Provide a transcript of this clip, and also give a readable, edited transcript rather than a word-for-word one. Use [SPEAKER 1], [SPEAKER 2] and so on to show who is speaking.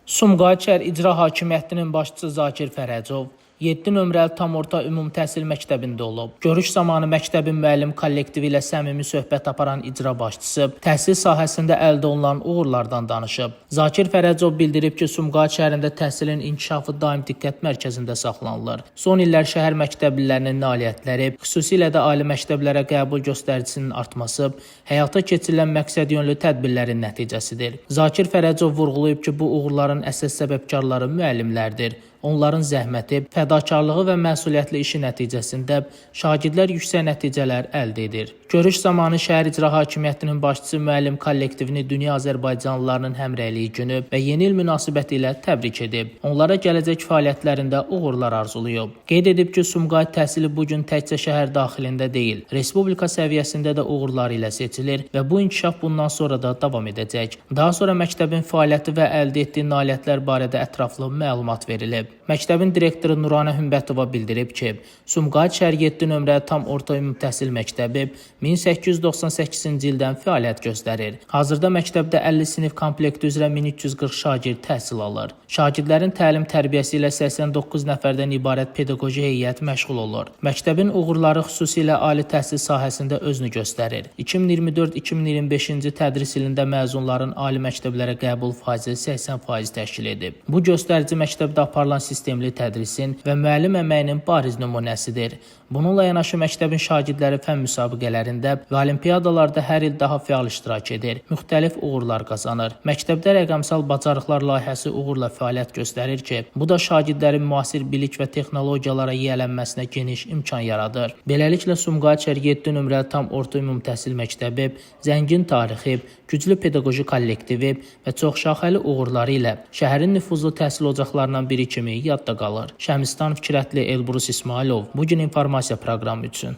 [SPEAKER 1] Sumqayıt şəhər İcra Hakimiyyətinin başçısı Zakir Fərəcov 7 nömrəli tam orta ümumi təhsil məktəbində olub. Görüş zamanı məktəbin müəllim kollektivi ilə səmimi söhbət aparan icra başçısı təhsil sahəsində əldə olunan uğurlardan danışıb. Zakir Fərəcov bildirib ki, Sumqayıt şəhərində təhsilin inkişafı daim diqqət mərkəzində saxlanılır. Son illər şəhər məktəblilərinin nailiyyətləri, xüsusilə də ali məktəblərə qəbul göstəricisinin artması həyata keçirilən məqsədyönlü tədbirlərin nəticəsidir. Zakir Fərəcov vurğulayıb ki, bu uğurların əsas səbəbkarları müəllimlərdir. Onların zəhməti, fədakarlığı və məsuliyyətli işi nəticəsində şagirdlər yüksək nəticələr əldə edir. Görüş zamanı şəhər icra hakimiyyətinin başçısı müəllim kollektivini Dünya Azərbaycanlılarının həmrəyliyi günü və yeni il münasibəti ilə təbrik edib. Onlara gələcək fəaliyyətlərində uğurlar arzulayıb. Qeyd edib ki, Sumqayıt təhsili bugün təkcə şəhər daxilində deyil, respublika səviyyəsində də uğurları ilə seçilir və bu inkişaf bundan sonra da davam edəcək. Daha sonra məktəbin fəaliyyəti və əldə etdiyi nailiyyətlər barədə ətraflı məlumat verilib. Məktəbin direktoru Nuranə Hümbətova bildirib ki, Sumqayıt şəhər 7 nömrəli tam orta ümumi təhsil məktəbi 1898-ci ildən fəaliyyət göstərir. Hazırda məktəbdə 50 sinif komplekti üzrə 1340 şagird təhsil alır. Şagirdlərin təlim tərbiyəsi ilə 89 nəfərdən ibarət pedaqoji heyət məşğul olur. Məktəbin uğurları xüsusilə ali təhsil sahəsində özünü göstərir. 2024-2025-ci tədris ilində məzunların ali məktəblərə qəbul faizi 80% təşkil edib. Bu göstərici məktəbdə aparılan sistemli tədrisin və müəllim əməyinin bariz nümunəsidir. Bununla yanaşı məktəbin şagirdləri fən müsabiqələrində və olimpiyadalarda hər il daha fəal iştirak edir, müxtəlif uğurlar qazanır. Məktəbdə rəqəmsal bacarıqlar layihəsi uğurla fəaliyyət göstərir ki, bu da şagirdlərin müasir bilik və texnologiyalara yiyələnməsinə geniş imkan yaradır. Beləliklə, Sumqayıt şəhər 7 nömrəli tam orta ümumi təhsil məktəbi zəngin tarixi, güclü pedaqoji kollektivi və çoxşaxəli uğurları ilə şəhərin nüfuzlu təhsil ocaqlarından biri kimi yadda qalır. Şəmistan Fikrətli, Elbrus İsmailov, bugün informasiya proqramı üçün.